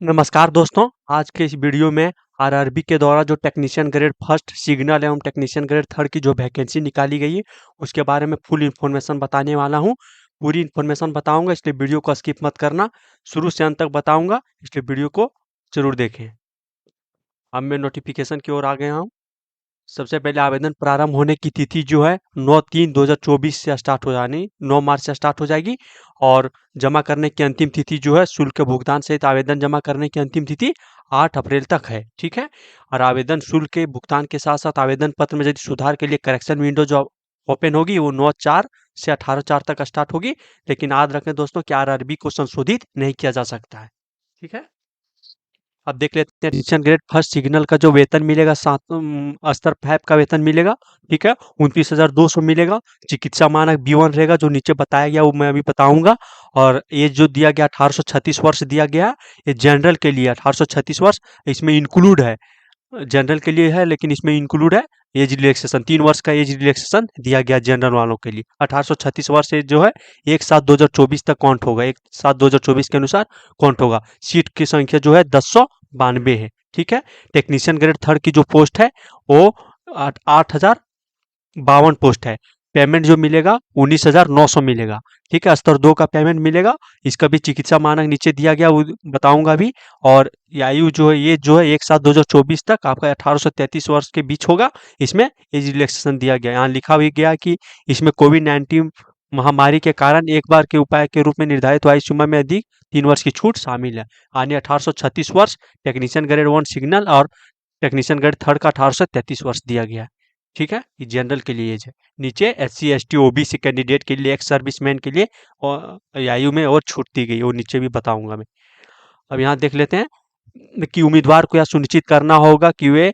नमस्कार दोस्तों, आज के इस वीडियो में आरआरबी के द्वारा जो टेक्नीशियन ग्रेड फर्स्ट सिग्नल एवं टेक्नीशियन ग्रेड थर्ड की जो वैकेंसी निकाली गई है, उसके बारे में फुल इन्फॉर्मेशन बताने वाला हूँ। पूरी इन्फॉर्मेशन बताऊंगा, इसलिए वीडियो को स्किप मत करना। शुरू से अंत तक बताऊंगा, इसलिए वीडियो को जरूर देखें। अब मैं नोटिफिकेशन की ओर आ गया हूँ। सबसे पहले आवेदन प्रारंभ होने की तिथि जो है 9/3/2024 से स्टार्ट हो जानी 9 मार्च से स्टार्ट हो जाएगी। और जमा करने की अंतिम तिथि जो है शुल्क के भुगतान सहित आवेदन जमा करने की अंतिम तिथि 8 अप्रैल तक है। ठीक है। और आवेदन शुल्क के भुगतान के साथ साथ आवेदन पत्र में यदि सुधार के लिए करेक्शन विंडो जो ओपन होगी वो 9/4 से 18/4 तक स्टार्ट होगी। लेकिन याद रखें दोस्तों कि आरआरबी को संशोधित नहीं किया जा सकता है। ठीक है। अब देख लेते हैं टेक्नीशियन ग्रेड फर्स्ट सिग्नल का जो वेतन मिलेगा स्तर 5 का वेतन मिलेगा। ठीक है। 29,200 मिलेगा। चिकित्सा मानक B1 रहेगा, जो नीचे बताया गया वो मैं अभी बताऊंगा। और एज जो दिया गया 1836 वर्ष दिया गया है। ये जनरल के लिए 1836 वर्ष इसमें इंक्लूड है। जनरल के लिए है लेकिन इसमें इंक्लूड है एज रिलैक्सेशन। 3 वर्ष का एज रिलैक्सेशन दिया गया जनरल वालों के लिए। 1836 वर्ष एज जो है 1/7/2024 तक काउंट होगा। 1/7/2024 के अनुसार काउंट होगा। सीट की संख्या जो है 1092 है। ठीक है। टेक्नीशियन ग्रेड थर्ड की जो पोस्ट है वो 8,052 पोस्ट है। पेमेंट जो मिलेगा 19,900 मिलेगा। ठीक है। स्तर 2 का पेमेंट मिलेगा। इसका भी चिकित्सा मानक नीचे दिया गया, वो बताऊंगा अभी। और ये आयु जो है ये जो है 1/7/2024 तक आपका 18 से 33 वर्ष के बीच होगा। इसमें एज रिलैक्सेशन दिया गया, यहाँ लिखा भी गया कि इसमें कोविड-19 महामारी के कारण एक बार के उपाय के रूप में निर्धारित आयु सीमा में अधिक 3 वर्ष की छूट शामिल है। यानी 1836 वर्ष टेक्नीशियन ग्रेड 1 सिग्नल और टेक्नीशियन ग्रेड थर्ड का 1833 वर्ष दिया गया है। ठीक है। ये जनरल के लिए एज है। नीचे SC ST OBC कैंडिडेट के लिए, एक्स सर्विसमैन के लिए और आयु में और छूट दी गई, वो नीचे भी बताऊंगा मैं। अब यहाँ देख लेते हैं कि उम्मीदवार को यह सुनिश्चित करना होगा कि वे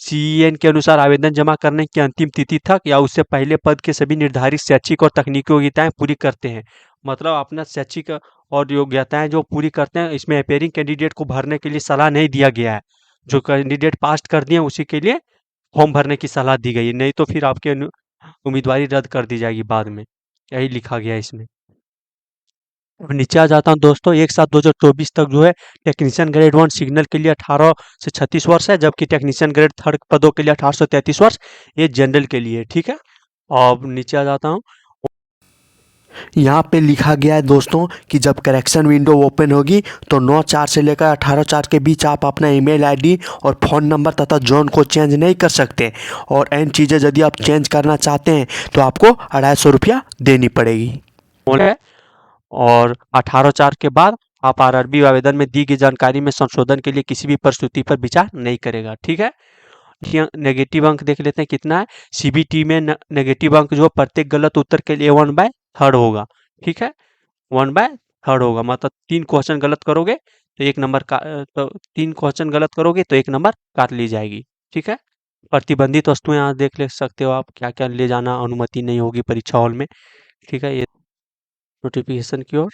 CEN के अनुसार आवेदन जमा करने की अंतिम तिथि तक या उससे पहले पद के सभी निर्धारित शैक्षिक और तकनीकी योग्यताएं पूरी करते हैं। मतलब अपना शैक्षिक और योग्यताएं जो पूरी करते हैं, इसमें अपेयरिंग कैंडिडेट को भरने के लिए सलाह नहीं दिया गया है। जो कैंडिडेट पास कर दिए उसी के लिए फॉर्म भरने की सलाह दी गई है, नहीं तो फिर आपकी उम्मीदवारी रद्द कर दी जाएगी बाद में। यही लिखा गया है इसमें। अब नीचे आ जाता हूँ दोस्तों। 1/7/2024 तक जो है टेक्नीशियन ग्रेड 1 सिग्नल के लिए 18 से 36 वर्ष है, जबकि टेक्नीशियन ग्रेड थर्ड पदों के लिए 18 से 33 वर्ष ये जनरल के लिए। ठीक है। अब नीचे आ जाता हूँ। यहाँ पे लिखा गया है दोस्तों कि जब करेक्शन विंडो ओपन होगी तो 9/4 से लेकर 18/4 के बीच आप अपना ईमेल आईडी और फ़ोन नंबर तथा जोन को चेंज नहीं कर सकते। और एन चीज़ें यदि आप चेंज करना चाहते हैं तो आपको 250 रुपया देनी पड़ेगी। और 18/4 के बाद आप आरआरबी आवेदन में दी गई जानकारी में संशोधन के लिए किसी भी प्रस्तुति पर विचार नहीं करेगा। ठीक है। नेगेटिव अंक देख लेते हैं कितना है। CBT में नेगेटिव अंक जो प्रत्येक गलत उत्तर के लिए 1/3 होगा। ठीक है। 1/3 होगा, मतलब 3 क्वेश्चन गलत करोगे तो 1 नंबर का, तो 3 क्वेश्चन गलत करोगे तो 1 नंबर काट ली जाएगी। ठीक है। प्रतिबंधित वस्तुएं यहाँ देख ले सकते हो आप, क्या क्या ले जाना अनुमति नहीं होगी परीक्षा हॉल में। ठीक है। ये नोटिफिकेशन की ओर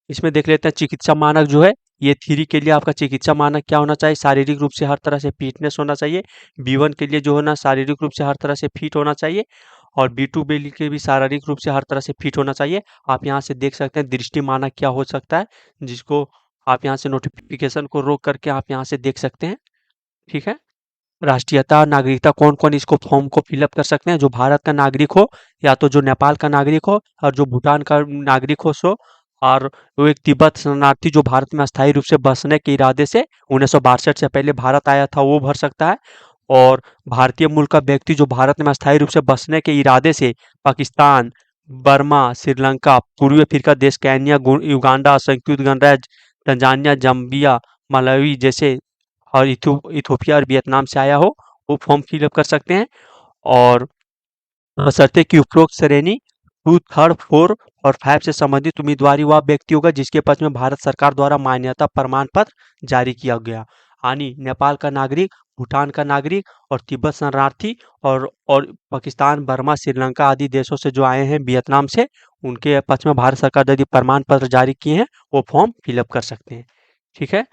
इसमें देख लेते हैं चिकित्सा मानक जो है ये 3 के लिए आपका चिकित्सा मानक क्या होना चाहिए। शारीरिक रूप से हर तरह से फिटनेस होना चाहिए। B1 के लिए जो है ना शारीरिक रूप से हर तरह से फिट होना चाहिए। और B2 के भी शारीरिक रूप से हर तरह से फिट होना चाहिए। आप यहाँ से देख सकते हैं दृष्टि मानक क्या हो सकता है, जिसको आप यहाँ से नोटिफिकेशन को रोक करके आप यहाँ से देख सकते हैं। ठीक है। राष्ट्रीयता और नागरिकता कौन कौन इसको फॉर्म को फिलअप कर सकते हैं, जो भारत का नागरिक हो या तो जो नेपाल का नागरिक हो और जो भूटान का नागरिक हो सो। और वो एक तिब्बत शरणार्थी जो भारत में अस्थायी रूप से बसने के इरादे से 1962 से पहले भारत आया था वो भर सकता है। और भारतीय मूल का व्यक्ति जो भारत में अस्थायी रूप से बसने के इरादे से पाकिस्तान, बर्मा, श्रीलंका, पूर्वी अफ्रीका देश, केन्या, युगांडा, संयुक्त गणराज्य, तंजानिया, जाम्बिया, मलावी जैसे और इथोपिया और वियतनाम से आया हो वो फॉर्म फिलअप कर सकते हैं। और बशर्ते कि उपरोक्त श्रेणी 2, 3, 4 और 5 से संबंधित उम्मीदवारी वह व्यक्ति होगा जिसके पक्ष में भारत सरकार द्वारा मान्यता प्रमाण पत्र जारी किया गया। यानी नेपाल का नागरिक, भूटान का नागरिक और तिब्बत शरणार्थी और पाकिस्तान, बर्मा, श्रीलंका आदि देशों से जो आए हैं, वियतनाम से, उनके पक्ष में भारत सरकार यदि प्रमाण पत्र जारी किए हैं वो फॉर्म फिलअप कर सकते हैं। ठीक है।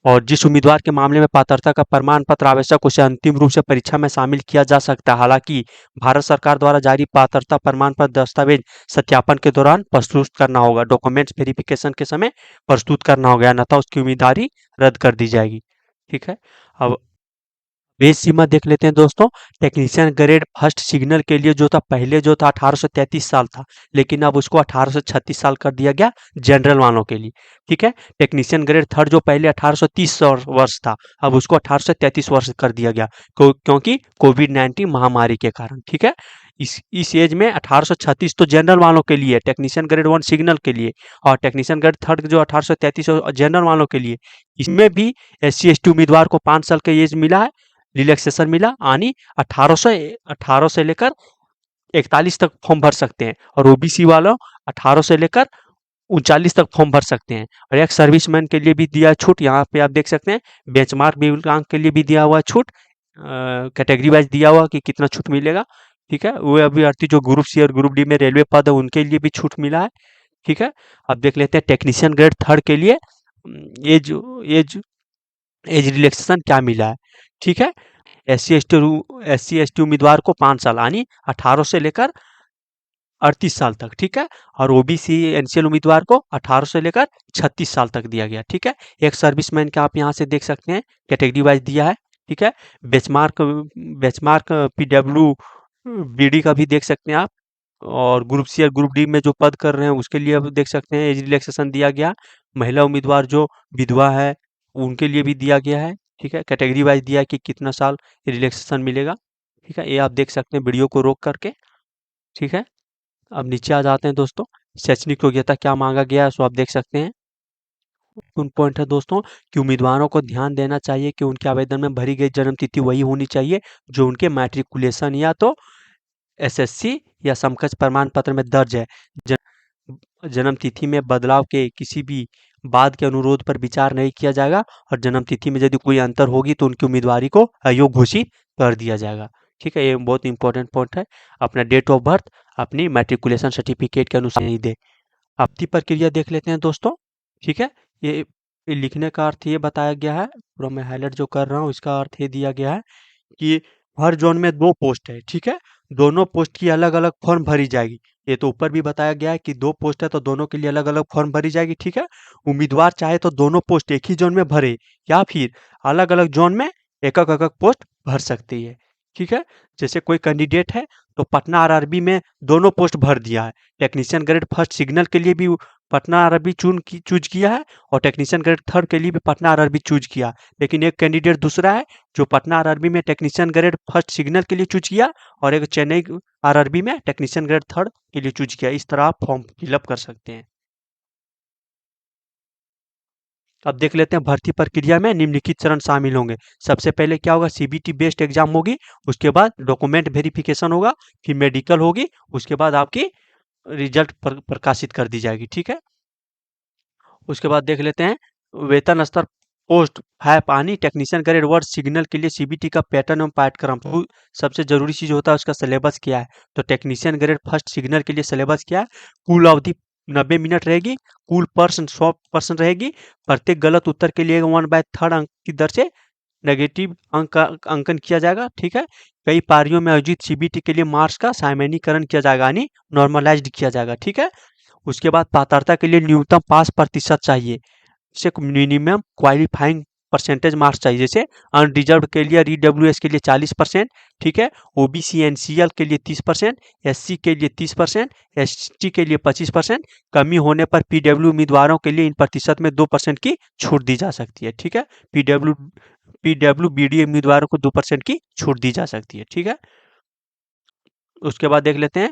और जिस उम्मीदवार के मामले में पात्रता का प्रमाण पत्र आवश्यक उसे अंतिम रूप से परीक्षा में शामिल किया जा सकता है। हालांकि भारत सरकार द्वारा जारी पात्रता प्रमाण पत्र दस्तावेज सत्यापन के दौरान प्रस्तुत करना होगा, डॉक्यूमेंट्स वेरिफिकेशन के समय प्रस्तुत करना होगा, अन्यथा उसकी उम्मीदवारी रद्द कर दी जाएगी। ठीक है। अब बेस सीमा देख लेते हैं दोस्तों। टेक्नीशियन ग्रेड फर्स्ट सिग्नल के लिए जो था, पहले जो था 1833 साल था, लेकिन अब उसको 1836 साल कर दिया गया जनरल वालों के लिए। ठीक है। टेक्नीशियन ग्रेड थर्ड जो पहले 1830 वर्ष था, अब उसको 1833 वर्ष कर दिया गया, क्योंकि कोविड-19 महामारी के कारण। ठीक है। इस एज में 1836 तो जनरल वालों के लिए, टेक्नीशियन ग्रेड वन सिग्नल के लिए, और टेक्नीशियन ग्रेड थर्ड जो 1833 जनरल वालों के लिए। इसमें भी SC ST उम्मीदवार को 5 साल का एज मिला है, रिलैक्सेशन मिला, यानी 18 से लेकर 41 तक फॉर्म भर सकते हैं, और ओबीसी वालों 18 से लेकर 39 तक फॉर्म भर सकते हैं। और एक सर्विसमैन के लिए भी दिया है छूट, यहाँ पे आप देख सकते हैं। बेंचमार्क विकलांग के लिए भी दिया हुआ है छूट, कैटेगरी वाइज दिया हुआ कि कितना छूट मिलेगा। ठीक है। वो अभ्यर्थी जो ग्रुप सी और ग्रुप डी में रेलवे पद है उनके लिए भी छूट मिला है। ठीक है। अब देख लेते हैं टेक्नीशियन ग्रेड थर्ड के लिए एज एज एज रिलैक्सेशन क्या मिला है। ठीक है। SC ST उम्मीदवार को 5 साल, यानी 18 से लेकर 38 साल तक। ठीक है। और ओबीसी एनसीएल उम्मीदवार को 18 से लेकर 36 साल तक दिया गया। ठीक है। एक सर्विसमैन का आप यहाँ से देख सकते हैं, कैटेगरी वाइज दिया है। ठीक है। बेंचमार्क बेंचमार्क पीडब्ल्यू बीडी का भी देख सकते हैं आप, और ग्रुप सी और ग्रुप डी में जो पद कर रहे हैं उसके लिए अब देख सकते हैं एज रिलैक्सेशन दिया गया। महिला उम्मीदवार जो विधवा है उनके लिए भी दिया गया है। ठीक है। कैटेगरी वाइज दिया है कि कितना साल रिलैक्सेशन मिलेगा। ठीक है। ये आप देख सकते हैं वीडियो को रोक करके। ठीक है। अब नीचे आ जाते हैं दोस्तों। शैक्षणिक योग्यता क्या मांगा गया है सो आप देख सकते हैं। उन पॉइंट है दोस्तों कि उम्मीदवारों को ध्यान देना चाहिए कि उनके आवेदन में भरी गई जन्म तिथि वही होनी चाहिए जो उनके मैट्रिकुलेशन या तो SSC या समकक्ष प्रमाण पत्र में दर्ज है। जन्म तिथि में बदलाव के किसी भी बाद के अनुरोध पर विचार नहीं किया जाएगा, और जन्म तिथि में यदि कोई अंतर होगी तो उनकी उम्मीदवारी को अयोग्य घोषित कर दिया जाएगा। ठीक है। ये बहुत इंपॉर्टेंट पॉइंट है। अपना डेट ऑफ बर्थ अपनी मैट्रिकुलेशन सर्टिफिकेट के अनुसार नहीं दे। आपकी प्रक्रिया देख लेते हैं दोस्तों। ठीक है। ये लिखने का अर्थ ये बताया गया है, पूरा मैं हाईलाइट जो कर रहा हूँ इसका अर्थ ये दिया गया है कि हर जोन में 2 पोस्ट है। ठीक है। दोनों पोस्ट की अलग अलग फॉर्म भरी जाएगी। ये तो ऊपर भी बताया गया है कि 2 पोस्ट है तो दोनों के लिए अलग अलग फॉर्म भरी जाएगी। ठीक है। उम्मीदवार चाहे तो दोनों पोस्ट एक ही जोन में भरे, या फिर अलग अलग जोन में एक एक पोस्ट भर सकती है। ठीक है। जैसे कोई कैंडिडेट है तो पटना RRB में दोनों पोस्ट भर दिया है। टेक्नीशियन ग्रेड फर्स्ट सिग्नल के लिए भी पटना RRB चूज किया है, और टेक्नीशियन ग्रेड थर्ड के लिए भी पटना RRB चूज किया। लेकिन एक कैंडिडेट दूसरा है जो पटना RRB में टेक्नीशियन ग्रेड फर्स्ट सिग्नल के लिए चूज किया, और एक चेन्नई RRB में टेक्नीशियन ग्रेड थर्ड के लिए चूज किया। इस तरह आप फॉर्म फिलअप कर सकते हैं। अब देख लेते हैं भर्ती प्रक्रिया में निम्नलिखित चरण शामिल होंगे। सबसे पहले क्या होगा, CBT बेस्ड एग्जाम होगी, उसके बाद डॉक्यूमेंट वेरिफिकेशन होगा, फिर मेडिकल होगी, उसके बाद आपकी रिजल्ट प्रकाशित कर दी जाएगी। ठीक है। उसके बाद देख लेते हैं वेतन स्तर पोस्ट 5 पानी टेक्नीशियन ग्रेड वर्ड सिग्नल के लिए CBT का पैटर्न एवं पाठ्यक्रम। तो सबसे जरूरी चीज होता है उसका सिलेबस क्या है। तो टेक्नीशियन ग्रेड फर्स्ट सिग्नल के लिए सिलेबस क्या है, कुल अवधि 90 मिनट रहेगी, कुल पर्सन 100% रहेगी, प्रत्येक गलत उत्तर के लिए 1/3 अंक की दर से नेगेटिव अंक का अंकन किया जाएगा। ठीक है। कई पारियों में आयोजित CBT के लिए मार्क्स का सामान्यीकरण किया जाएगा, यानी नॉर्मलाइज्ड किया जाएगा। ठीक है। उसके बाद पात्रता के लिए न्यूनतम 5% चाहिए, जैसे मिनिमम क्वालिफाइंग परसेंटेज मार्क्स चाहिए। जैसे अनरिजर्व के लिए RWS के लिए 40%। ठीक है। OBC NCL के लिए 30%, SC के लिए 30%, ST के लिए 25%। कमी होने पर PW उम्मीदवारों के लिए इन प्रतिशत में 2% की छूट दी जा सकती है। ठीक है। PWBD उम्मीदवारों को 2% की छूट दी जा सकती है। ठीक है। उसके बाद देख लेते हैं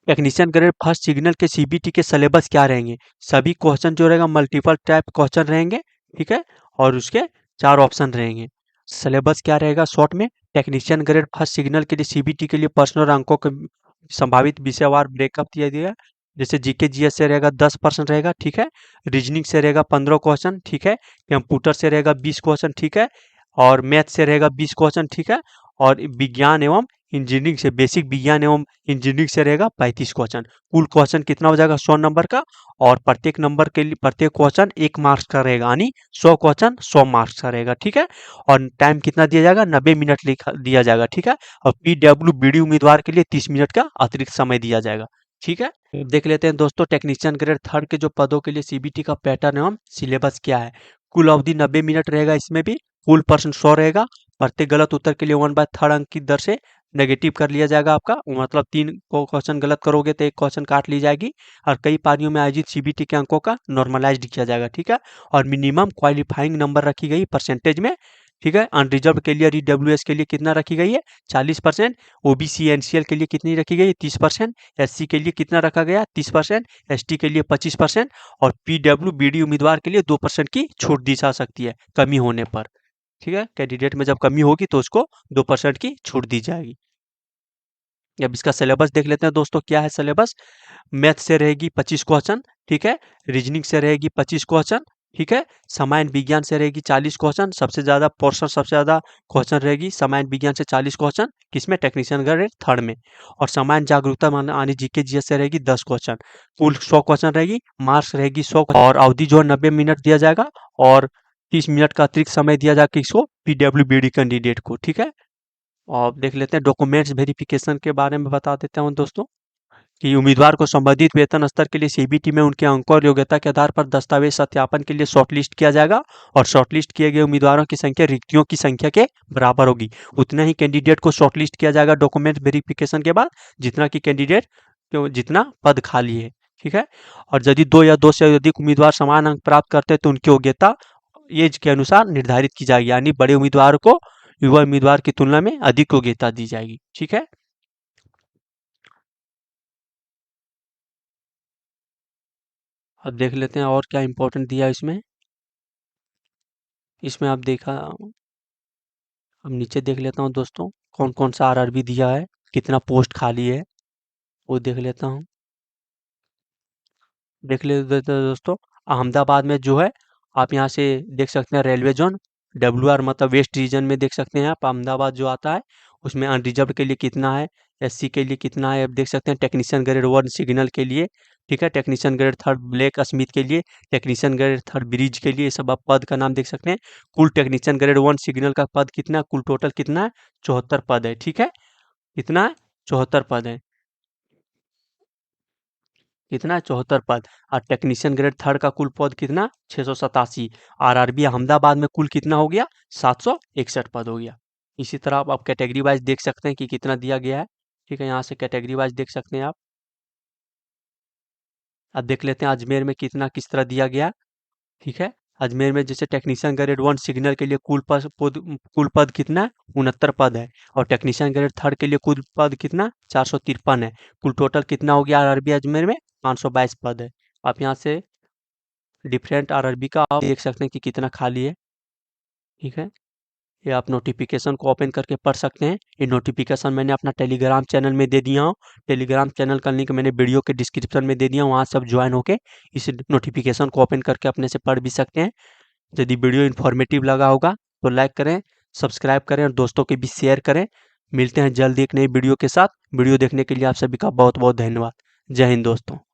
टेक्नीशियन ग्रेड फर्स्ट सिग्नल के CBT के सिलेबस क्या रहेंगे। सभी क्वेश्चन जो रहेगा मल्टीपल टाइप क्वेश्चन रहेंगे। ठीक है। और उसके 4 ऑप्शन रहेंगे। सिलेबस क्या रहेगा शॉर्ट में, टेक्नीशियन ग्रेड फर्स्ट सिग्नल के लिए CBT के लिए पर्सनल अंकों के संभावित विषयवार ब्रेकअप दिया गया। जैसे GK GS से रहेगा 10% रहेगा। ठीक है। रीजनिंग से रहेगा 15 क्वेश्चन। ठीक है। कंप्यूटर से रहेगा 20 क्वेश्चन। ठीक है। और मैथ से रहेगा 20 क्वेश्चन। ठीक है। और विज्ञान एवं इंजीनियरिंग से बेसिक विज्ञान एवं इंजीनियरिंग से रहेगा 35 क्वेश्चन। कुल क्वेश्चन कितना हो जाएगा 100 नंबर का, और प्रत्येक नंबर के लिए प्रत्येक क्वेश्चन 1 मार्क्स का रहेगा, यानी 100 क्वेश्चन 100 मार्क्स का रहेगा, ठीक है। और टाइम कितना दिया जाएगा 90 मिनट लिखा दिया जाएगा, ठीक है। और पीडब्ल्यूबीडी उम्मीदवार के लिए 30 मिनट का अतिरिक्त समय दिया जाएगा, ठीक है। देख लेते हैं दोस्तों टेक्नीशियन ग्रेड थर्ड के जो पदों के लिए सीबीटी का पैटर्न एवं सिलेबस क्या है। कुल अवधि 90 मिनट रहेगा, इसमें भी कुल प्रश्न 100 रहेगा। प्रत्येक गलत उत्तर के लिए 1/3 अंक की दर से नेगेटिव कर लिया जाएगा आपका, मतलब 3 को क्वेश्चन गलत करोगे तो 1 क्वेश्चन काट ली जाएगी। और कई पारियों में आयोजित सीबीटी के अंकों का नॉर्मलाइज्ड किया जाएगा, ठीक है। और मिनिमम क्वालिफाइंग नंबर रखी गई परसेंटेज में, ठीक है। अनरिजर्व के लिए ईडब्ल्यूएस के लिए कितना रखी गई है 40%, ओबीसी एनसीएल के लिए कितनी रखी गई है 30%, एससी के लिए कितना रखा गया 30%, एसटी के लिए 25%, और पीडब्ल्यूबीडी उम्मीदवार के लिए 2% की छूट दी जा सकती है कमी होने पर, ठीक है। कैंडिडेट में जब कमी होगी तो उसको 2% की छूट दी जाएगी। अब इसका सिलेबस देख लेते हैं दोस्तों, क्या है सिलेबस। मैथ से रहेगी 25 क्वेश्चन, ठीक है। रीजनिंग से रहेगी 25 क्वेश्चन, ठीक है। सामान्य विज्ञान से रहेगी 40 क्वेश्चन, सबसे ज़्यादा पोर्शन सबसे ज़्यादा क्वेश्चन रहेगी सामान्य विज्ञान से 40 क्वेश्चन, किसमें टेक्नीशियन ग्रेड थर्ड में। और सामान्य जागरूकता यानी जीके जीएस से रहेगी 10 क्वेश्चन, कुल 100 क्वेश्चन रहेगी, मार्क्स रहेगी 100, और अवधि जो है 90 मिनट दिया जाएगा, और 30 मिनट का अतिरिक्त समय दिया जाएगा किसको पीडब्ल्यूबीडी कैंडिडेट को, ठीक है। और देख लेते हैं डॉक्यूमेंट्स वेरिफिकेशन के बारे में बता देता हूँ दोस्तों, कि उम्मीदवार को संबंधित वेतन स्तर के लिए सीबीटी में उनके अंकों और योग्यता के आधार पर दस्तावेज सत्यापन के लिए शॉर्टलिस्ट किया जाएगा, और शॉर्टलिस्ट किए गए उम्मीदवारों की संख्या रिक्तियों की संख्या के बराबर होगी। उतना ही कैंडिडेट को शॉर्टलिस्ट किया जाएगा डॉक्यूमेंट वेरिफिकेशन के बाद, जितना कि कैंडिडेट जितना पद खाली है, ठीक है। और यदि 2 या 2 से अधिक उम्मीदवार समान अंक प्राप्त करते हैं तो उनकी योग्यता एज के अनुसार निर्धारित की जाएगी, यानी बड़े उम्मीदवार को युवा उम्मीदवार की तुलना में अधिक योग्यता दी जाएगी, ठीक है। अब देख लेते हैं और क्या इंपॉर्टेंट दिया है इसमें। इसमें आप देखा, अब नीचे देख लेता हूँ दोस्तों कौन कौन सा आरआरबी दिया है, कितना पोस्ट खाली है, वो देख लेता हूँ। देख लेते हैं दोस्तों, अहमदाबाद में जो है आप यहाँ से देख सकते हैं रेलवे जोन WR मतलब वेस्ट रीजन में देख सकते हैं आप अहमदाबाद जो आता है, उसमें अनरिजर्व के लिए कितना है, एससी के लिए कितना है, आप देख सकते हैं टेक्नीशियन ग्रेड 1 सिग्नल के लिए, ठीक है। Technician grade third black Smith के लिए, टेक्नीशियन ग्रेड थर्ड ब्रिज के लिए, ये सब आप पद का नाम देख सकते हैं। कुल टेक्नीशियन ग्रेड 1 सिग्नल का पद कितना है, कुल टोटल कितना है 74 पद है, ठीक है। कितना है 74 पद है, कितना है 74 पद। और टेक्नीशियन ग्रेड थर्ड का कुल पद कितना 687। आरआरबी अहमदाबाद में कुल कितना हो गया 761 पद हो गया। इसी तरह आप कैटेगरी वाइज देख सकते हैं कि कितना दिया गया है, ठीक है। यहाँ से कैटेगरी वाइज देख सकते हैं आप। अब देख लेते हैं अजमेर में कितना किस तरह दिया गया, ठीक है। अजमेर में जैसे टेक्नीशियन ग्रेड 1 सिग्नल के लिए कुल पद कितना है 69 पद है, और टेक्नीशियन ग्रेड थर्ड के लिए कुल पद कितना 453 है। कुल टोटल कितना हो गया आरआरबी अजमेर में 522 पद है। आप यहाँ से डिफरेंट आरआरबी का आप देख सकते हैं कि कितना खाली है, ठीक है। ये आप नोटिफिकेशन को ओपन करके पढ़ सकते हैं। ये नोटिफिकेशन मैंने अपना टेलीग्राम चैनल में दे दिया हूँ। टेलीग्राम चैनल का लिंक मैंने वीडियो के डिस्क्रिप्शन में दे दिया हूँ, वहाँ सब ज्वाइन होके इस नोटिफिकेशन को ओपन करके अपने से पढ़ भी सकते हैं। यदि वीडियो इन्फॉर्मेटिव लगा होगा तो लाइक करें, सब्सक्राइब करें और दोस्तों के बीच शेयर करें। मिलते हैं जल्द एक नई वीडियो के साथ। वीडियो देखने के लिए आप सभी का बहुत बहुत धन्यवाद। जय हिंद दोस्तों।